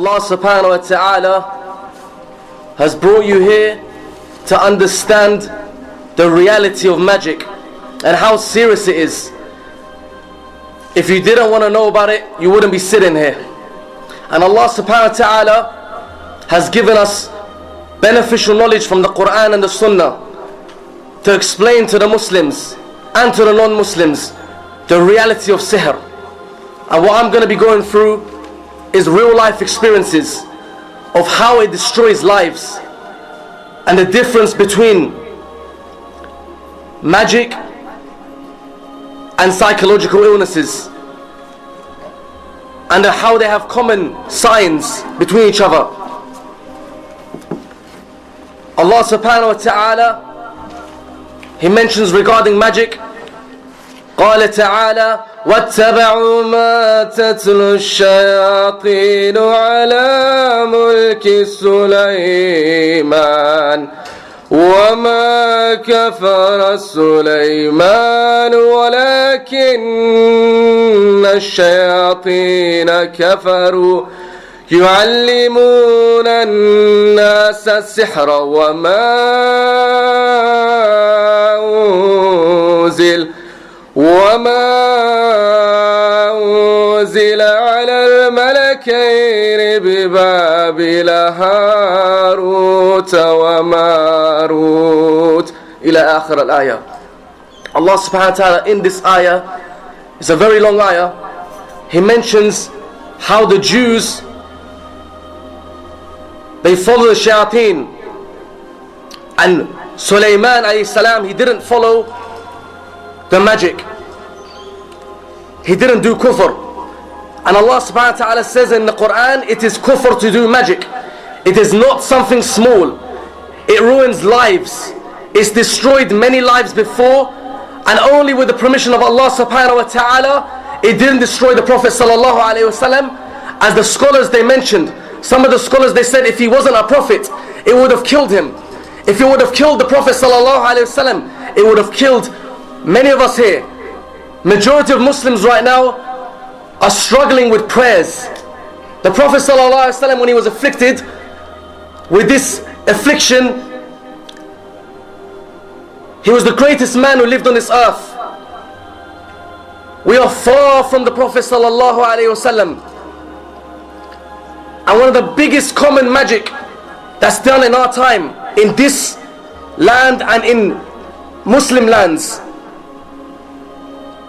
Allah subhanahu wa ta'ala has brought you here to understand the reality of magic and how serious it is. If you didn't want to know about it, you wouldn't be sitting here. And Allah subhanahu wa ta'ala has given us beneficial knowledge from the Qur'an and the Sunnah to explain to the Muslims and to the non-Muslims the reality of sihr. And what I'm going to be going through is real life experiences of how it destroys lives and the difference between magic and psychological illnesses, and how they have common signs between each other. Allah subhanahu wa ta'ala, He mentions regarding magic, قال تعالى واتبعوا ما تتلو الشياطين على ملك سليمان وما كفر سليمان ولكن الشياطين كفروا يعلمون الناس السحر وما أنزل على الملكين ببابل هاروت وماروت إلى آخر الآية. Allah subhanahu wa ta'ala in this ayah, it's a very long ayah, He mentions how the Jews, they follow the shayateen, and Sulaiman alayhi salam, he didn't follow the magic. He didn't do kufr. And Allah subhanahu wa ta'ala says in the Quran, it is kufr to do magic. It is not something small. It ruins lives. It's destroyed many lives before, and only with the permission of Allah subhanahu wa ta'ala, it didn't destroy the Prophet sallallahu alayhi wa sallam. As the scholars they mentioned, some of the scholars they said if he wasn't a prophet, it would have killed him. If it would have killed the Prophet sallallahu alayhi wa sallam, it would have killed many of us here. Majority of Muslims right now are struggling with prayers. The Prophet ﷺ, when he was afflicted with this affliction, he was the greatest man who lived on this earth. We are far from the Prophet ﷺ. And one of the biggest common magic that's done in our time, in this land and in Muslim lands,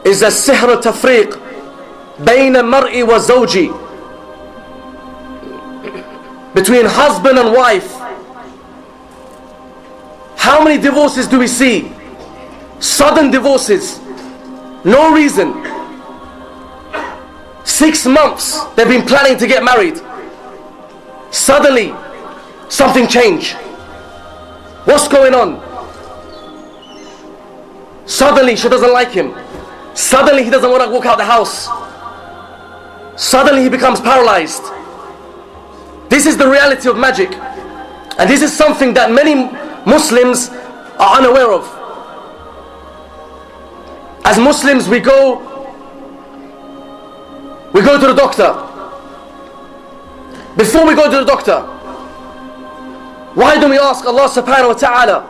is a sihra tafriq bayna mar'i wa zawji, between husband and wife. How many divorces do we see? Sudden divorces, no reason. 6 months they've been planning to get married, suddenly something changed. What's going on? Suddenly she doesn't like him. Suddenly he doesn't want to walk out the house. Suddenly he becomes paralyzed. This is the reality of magic, and this is something that many Muslims are unaware of. As Muslims, we go to the doctor. Before we go to the doctor, why don't we ask Allah subhanahu wa ta'ala?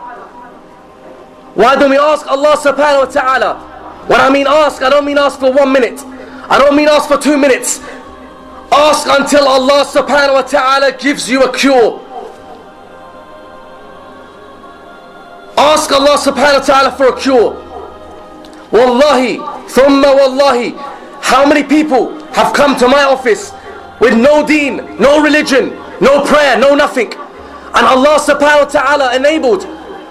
Why don't we ask Allah subhanahu wa ta'ala? When I mean ask, I don't mean ask for 1 minute. I don't mean ask for 2 minutes. Ask until Allah subhanahu wa ta'ala gives you a cure. Ask Allah subhanahu wa ta'ala for a cure. Wallahi, thumma wallahi, how many people have come to my office with no deen, no religion, no prayer, no nothing, and Allah subhanahu wa ta'ala enabled,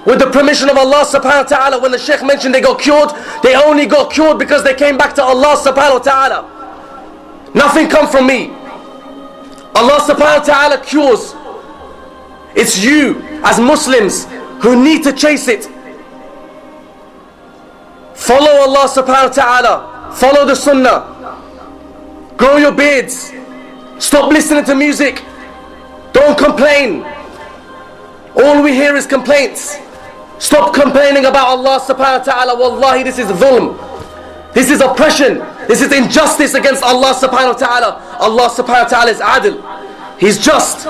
with the permission of Allah subhanahu wa ta'ala. When the Shaykh mentioned they got cured, they only got cured because they came back to Allah subhanahu wa ta'ala. Nothing come from me. Allah subhanahu wa ta'ala cures. It's you as Muslims who need to chase it. Follow Allah subhanahu wa ta'ala. Follow the sunnah. Grow your beards. Stop listening to music. Don't complain. All we hear is complaints. Stop complaining about Allah subhanahu wa ta'ala. Wallahi, this is dhulm. This is oppression. This is injustice against Allah subhanahu wa ta'ala. Allah subhanahu wa ta'ala is adil. He's just.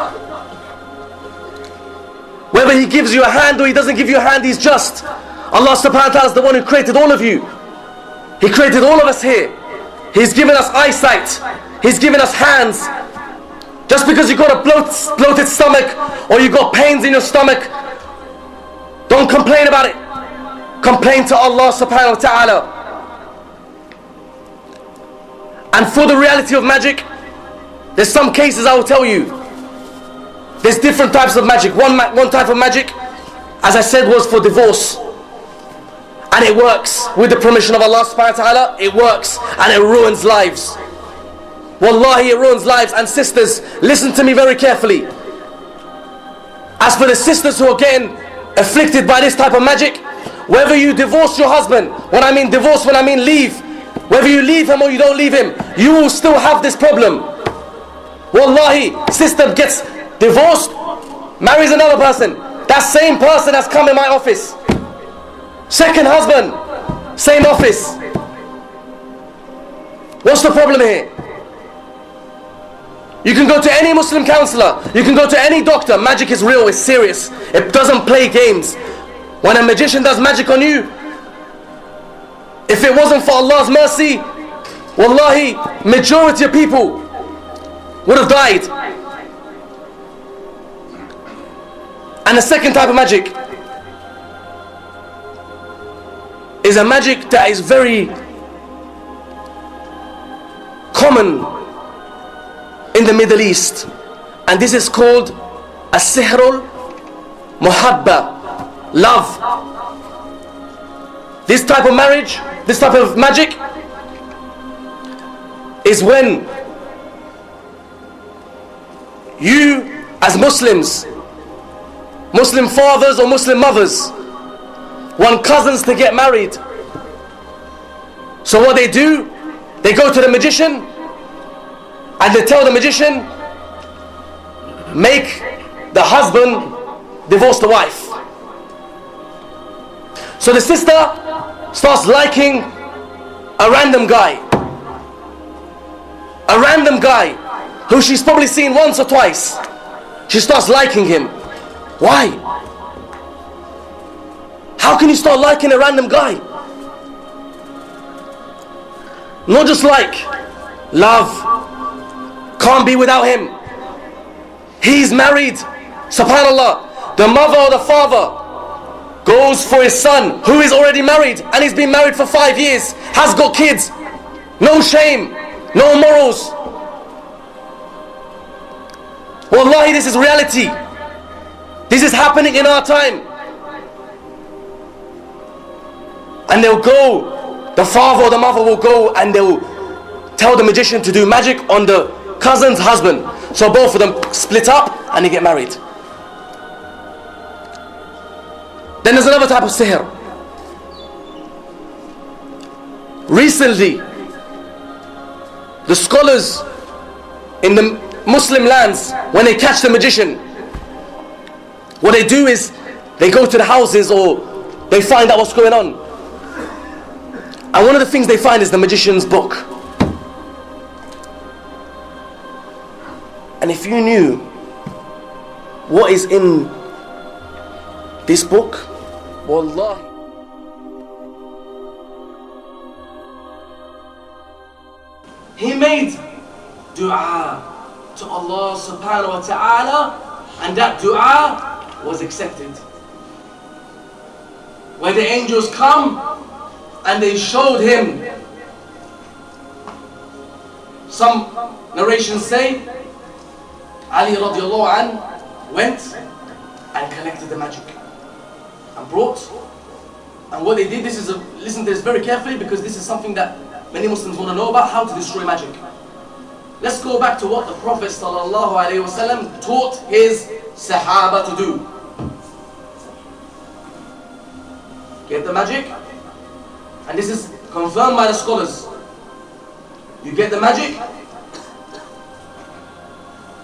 Whether He gives you a hand or He doesn't give you a hand, He's just. Allah subhanahu wa ta'ala is the one who created all of you. He created all of us here. He's given us eyesight. He's given us hands. Just because you got a bloated stomach or you got pains in your stomach, don't complain about it. Complain to Allah subhanahu wa ta'ala. And for the reality of magic, there's some cases I will tell you. There's different types of magic. One type of magic, as I said, was for divorce. And it works with the permission of Allah subhanahu wa ta'ala. It works and it ruins lives. Wallahi, it ruins lives. And sisters, listen to me very carefully. As for the sisters who are getting afflicted by this type of magic, whether you divorce your husband, when I mean divorce, when I mean leave, whether you leave him or you don't leave him, you will still have this problem. Wallahi, sister gets divorced, marries another person. That same person has come in my office. Second husband, same office. What's the problem here? You can go to any Muslim counselor, you can go to any doctor. Magic is real, it's serious. It doesn't play games. When a magician does magic on you, if it wasn't for Allah's mercy, wallahi, majority of people would have died. And the second type of magic is a magic that is very common in the Middle East, and this is called sihrul muhabba, love. This type of marriage, this type of magic is when you as Muslims, Muslim fathers or Muslim mothers, want cousins to get married. So what they do, they go to the magician and they tell the magician, make the husband divorce the wife. So the sister starts liking a random guy who she's probably seen once or twice. She starts liking him. Why? How can you start liking a random guy? Not just like, love. Can't be without him. He's married. Subhanallah. The mother or the father goes for his son who is already married, and he's been married for 5 years, has got kids. No shame, no morals. Wallahi, this is reality. This is happening in our time. And they'll go, the father or the mother will go and they'll tell the magician to do magic on the cousin's husband. So both of them split up and they get married. Then there's another type of sihr. Recently, the scholars in the Muslim lands, when they catch the magician, what they do is they go to the houses or they find out what's going on. And one of the things they find is the magician's book. And if you knew what is in this book, wallahi. He made dua to Allah subhanahu wa ta'ala, and that dua was accepted. Where the angels come and they showed him. Some narrations say Ali radiallahu anh went and collected the magic and brought. And what they did, listen to this very carefully, because this is something that many Muslims want to know about, how to destroy magic. Let's go back to what the Prophet ﷺ taught his Sahaba to do. Get the magic, and this is confirmed by the scholars. You get the magic,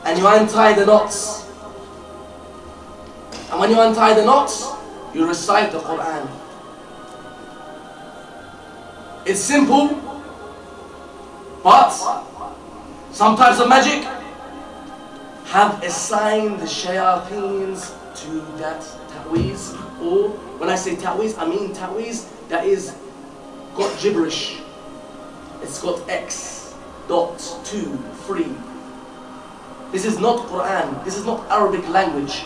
and you untie the knots. And when you untie the knots, you recite the Qur'an. It's simple, but some types of magic have assigned the shayateens to that ta'weez. Or when I say ta'weez, I mean ta'weez that is got gibberish. It's got X, dot, 2, 3. This is not Qur'an. This is not Arabic language.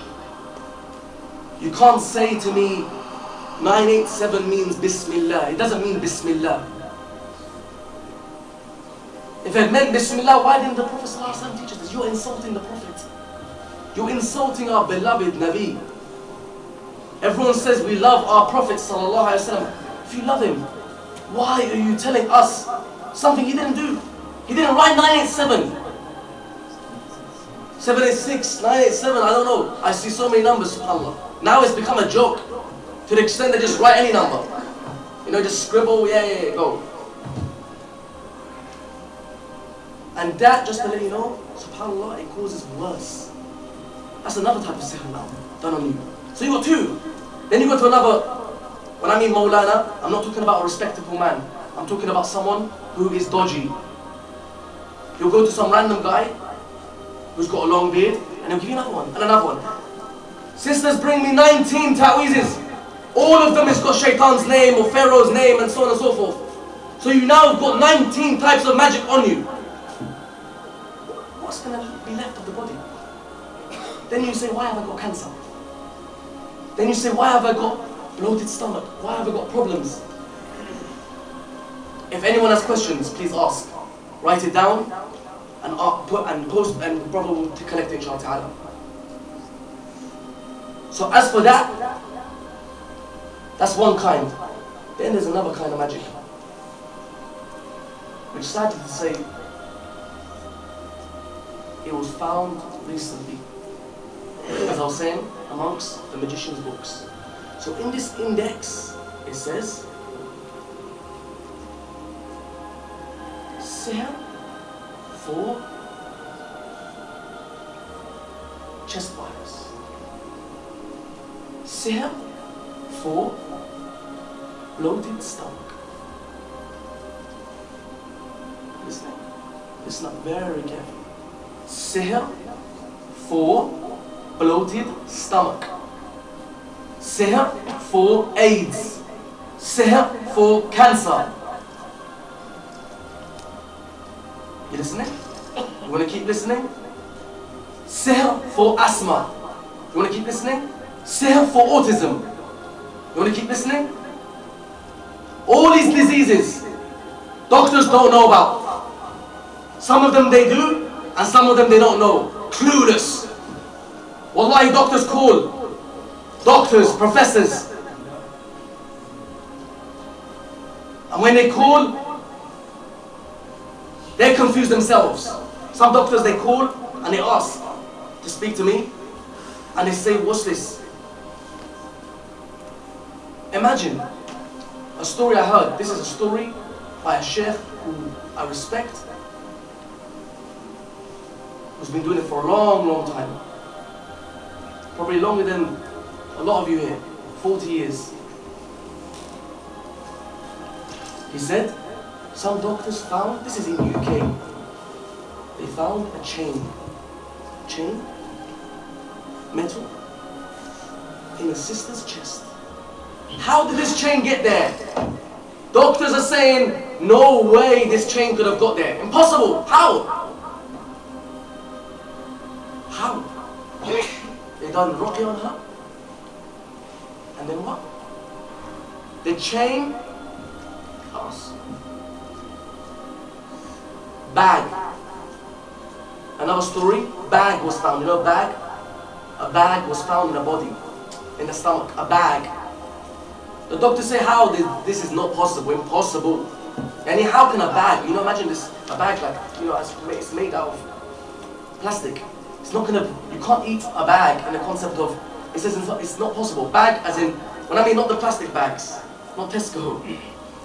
You can't say to me 987 means Bismillah. It doesn't mean Bismillah. If it meant Bismillah, why didn't the Prophet ﷺ teach us this? You're insulting the Prophet. You're insulting our beloved Nabi. Everyone says we love our Prophet ﷺ. If you love him, why are you telling us something he didn't do? He didn't write 987. 786, 987, I don't know. I see so many numbers, subhanAllah. Now it's become a joke. To the extent they just write any number. You know, just scribble, yeah, go. And that, just to let you know, subhanAllah, it causes worse. That's another type of sihr now, done on you. So you got two. Then you go to another. When I mean Maulana, I'm not talking about a respectable man. I'm talking about someone who is dodgy. You'll go to some random guy who's got a long beard, and he'll give you another one, and another one. Sisters, bring me 19 ta'weezes. All of them has got Shaitan's name or Pharaoh's name and so on and so forth. So you now have got 19 types of magic on you. What's going to be left of the body? Then you say, why have I got cancer? Then you say, why have I got bloated stomach? Why have I got problems? If anyone has questions, please ask. Write it down and put and post, and brother will collect it, inshallah ta'ala. So as for that, that's one kind. Then there's another kind of magic, which sadly to say, it was found recently, as I was saying, amongst the magician's books. So in this index, it says, sihr for chest virus. Sihr for bloated stomach. Listen up very carefully. Sihr for bloated stomach. Sihr for AIDS. Sihr for cancer. You listening? You want to keep listening? Sihr for asthma. You want to keep listening? Sihr for autism. You want to keep listening? All these diseases, doctors don't know about. Some of them they do, and some of them they don't know. Clueless. Wallahi, doctors call. Doctors, professors. And when they call, they confuse themselves. Some doctors they call and they ask to speak to me, and they say, what's this? Imagine a story I heard. This is a story by a sheikh who I respect, who's been doing it for a long, long time. Probably longer than a lot of you here, 40 years. He said, some doctors found, this is in UK, they found a chain, metal, in a sister's chest. How did this chain get there? Doctors are saying, no way this chain could have got there. Impossible. How? How? They done ruqya on her. And then what? The chain, bag. Another story, bag was found. You know bag? A bag was found in a body, in the stomach, a bag. The doctors say, how? This is not possible, impossible. And how can a bag, you know, imagine this, a bag like, you know, it's made out of plastic. It's not gonna, you can't eat a bag in the concept of, it says it's not possible. Bag as in, when I mean not the plastic bags, not Tesco.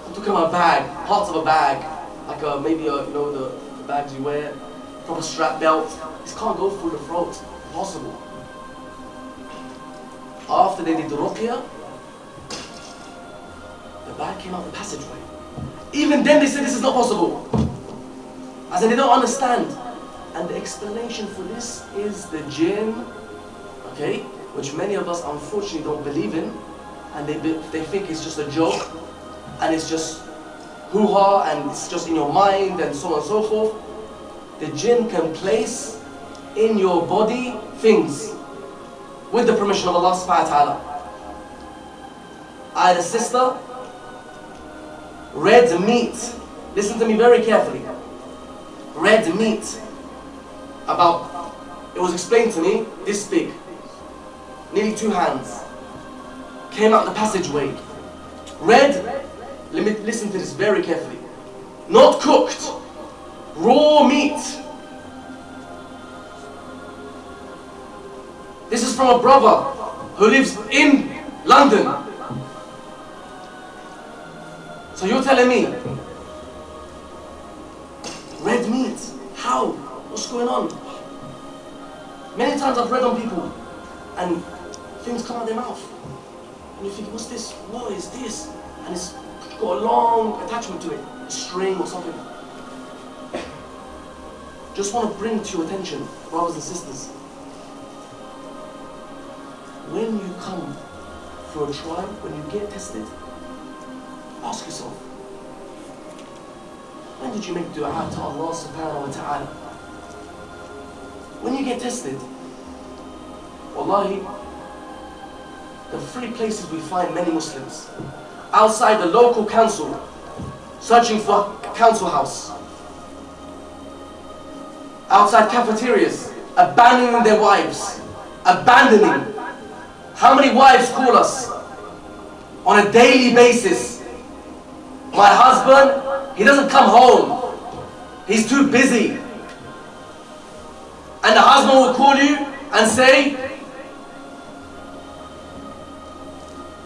I'm talking about a bag, parts of a bag, like maybe you know, the bags you wear, proper strap belt. This can't go through the throat, impossible. After they did the ruqya, the bag came out the passageway. Even then they said this is not possible. As in they don't understand. And the explanation for this is the jinn, okay, which many of us unfortunately don't believe in, and they think it's just a joke, and it's just hoo-ha, and it's just in your mind, and so on and so forth. The jinn can place in your body things with the permission of Allah subhanahu wa ta'ala. I had a sister, red meat. Listen to me very carefully. Red meat. It was explained to me, this big, nearly 2 hands. Came out the passageway. Red, listen to this very carefully. Not cooked, raw meat. This is from a brother who lives in London. So you're telling me, red meat, how? What's going on? Many times I've read on people and things come out of their mouth. And you think, what's this? What is this? And it's got a long attachment to it, a string or something. Just want to bring to your attention, brothers and sisters, when you come for a trial, when you get tested, ask yourself, when did you make dua to Allah subhanahu wa ta'ala? When you get tested, wallahi, the 3 places we find many Muslims: outside the local council, searching for a council house; outside cafeterias, abandoning their wives, abandoning. How many wives call us on a daily basis? My husband, he doesn't come home. He's too busy. And the husband will call you and say,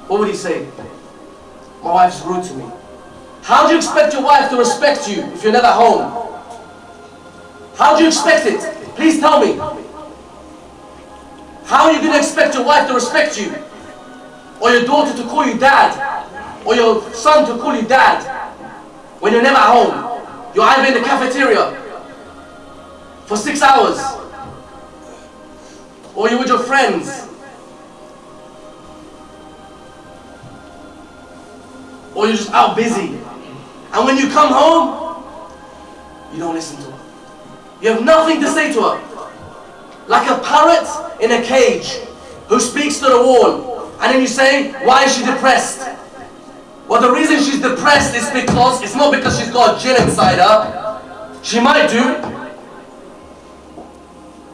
what would he say? My wife's rude to me. How do you expect your wife to respect you if you're never home? How do you expect it? Please tell me. How are you going to expect your wife to respect you? Or your daughter to call you dad? Or your son to call you dad? When you're never home? You're either in the cafeteria for 6 hours, or you're with your friends. Or you're just out busy. And when you come home, you don't listen to her. You have nothing to say to her. Like a parrot in a cage who speaks to the wall. And then you say, why is she depressed? Well, the reason she's depressed is because, it's not because she's got a jinn inside her. She might do.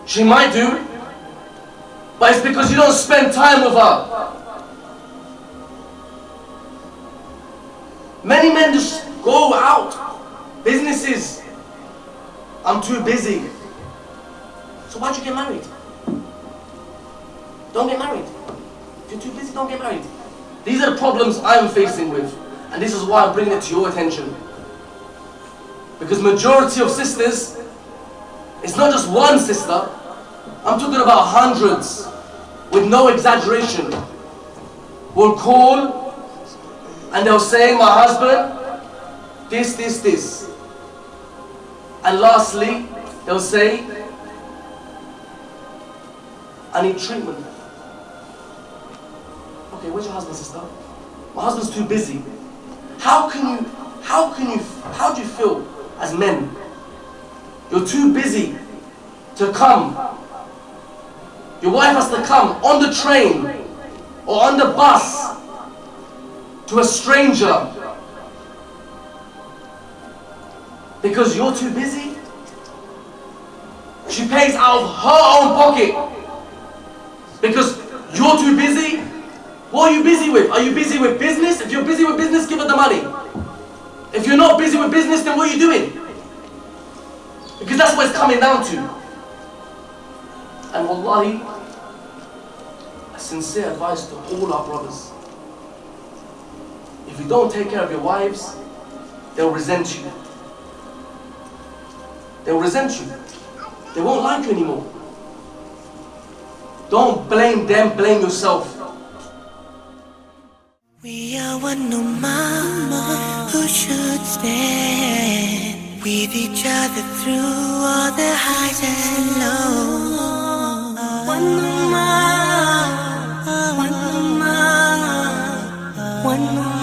She might do. But it's because you don't spend time with her. Many men just go out. Businesses. I'm too busy. So why'd you get married? Don't get married. If you're too busy, don't get married. These are the problems I'm facing with. And this is why I'm bringing it to your attention. Because majority of sisters, it's not just one sister. I'm talking about hundreds, with no exaggeration, will call and they'll say, my husband, this. And lastly, they'll say, I need treatment. Okay, where's your husband, sister? My husband's too busy. How do you feel as men? You're too busy to come. Your wife has to come on the train or on the bus to a stranger because you're too busy. She pays out of her own pocket because you're too busy. What are you busy with? Are you busy with business? If you're busy with business, give her the money. If you're not busy with business, then what are you doing? Because that's what it's coming down to. And wallahi, a sincere advice to all our brothers. If you don't take care of your wives, they'll resent you. They'll resent you. They won't like you anymore. Don't blame them, blame yourself. We are one no mama who should stand. with each other through all the highs and lows. One more, one more, one more.